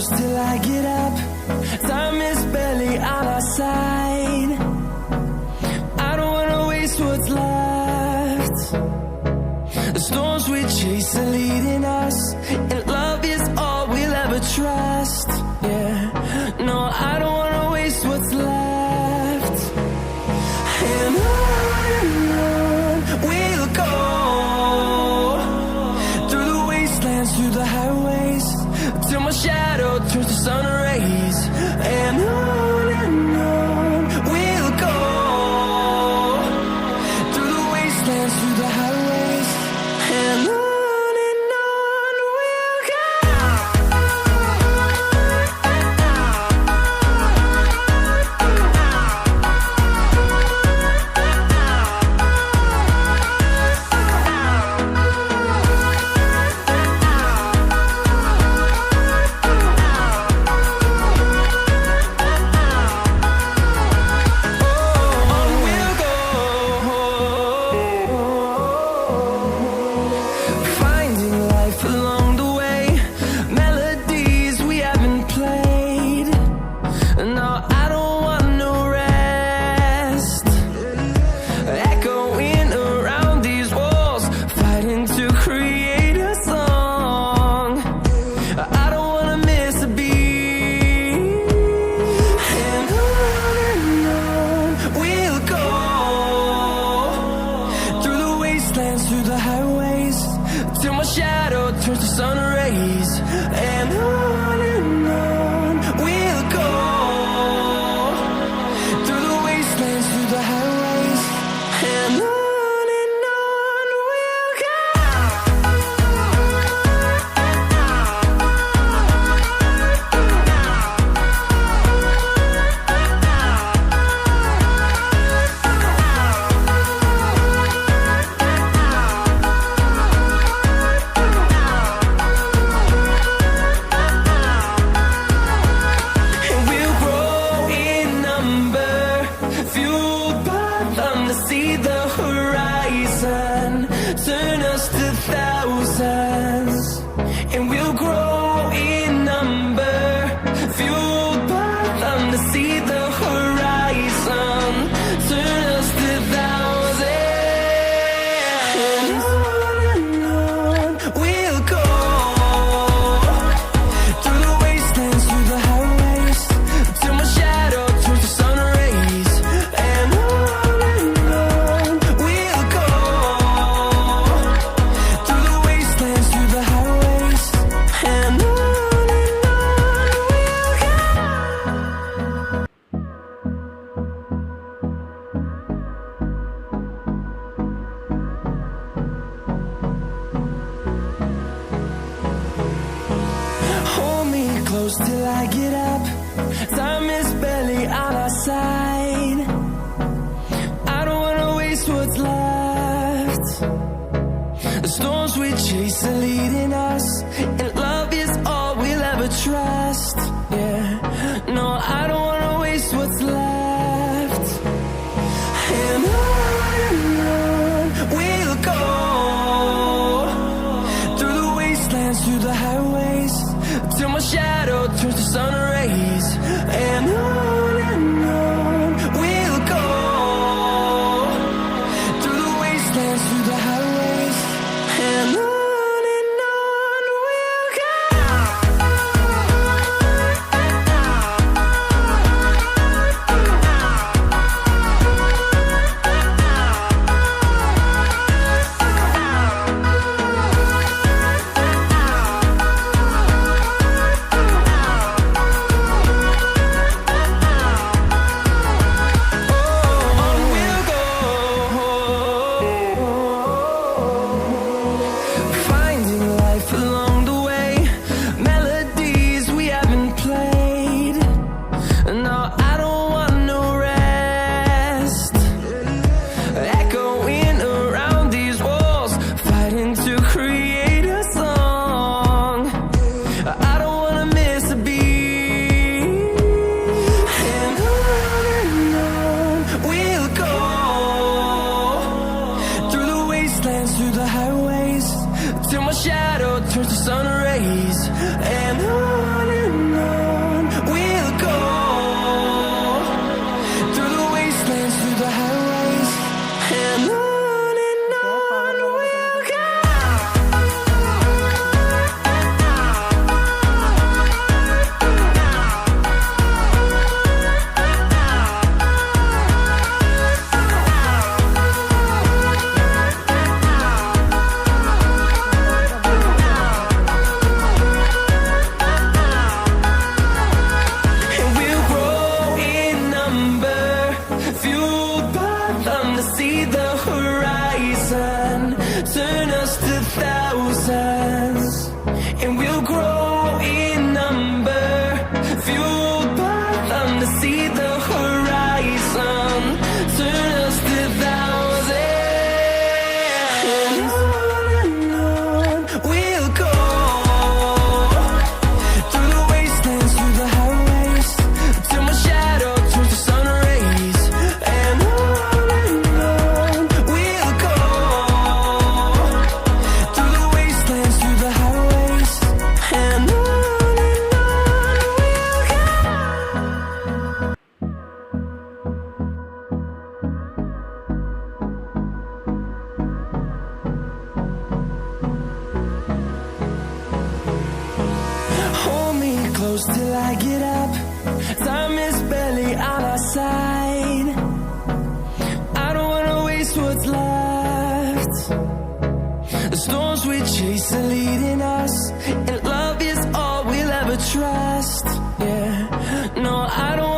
close till I get up. Time is barely on our side. I don't wanna waste what's left. The storms we chase are leading us, and love is all we'll ever trust. Yeah, no, I don't wanna waste what's left. And on we'll go, through the wastelands, through the highways, till my shadow turns to sun rays. And on we'll go, through the wastelands, through the highways, and on we'll go. Through the highways, till my shadow turns to sun rays. And on we'll go, through the wastelands, through the highways, and on we'll go. See the horizon, turn us to thousands, and we'll grow in number, fueled by them to see the horizon, turn us to thousands, and on we'll go, through the wastelands, through the highways, till my shadow turns to sun rays. And close till I get up. Time is barely on our side. I don't wanna waste what's left. The storms we chase are leading us, and love is all we'll ever trust. Yeah, no, I don't wanna waste what's left. And on we'll go, through the wastelands, through the highways, till my shadow turns to sun rays. And on we'll go, through the wastelands, through the highways, and on we'll go. turn us to thousands. And on we'll go, through the wastelands, through the highways, till my shadow turns to sun rays. And on we'll go, through the wastelands, through the highways. And on we'll go. Hold me close till I get up. Time is barely on our side. I don't wanna waste what's left. The storms we chase are leading us, and love is all we'll ever trust. Yeah, no, I don't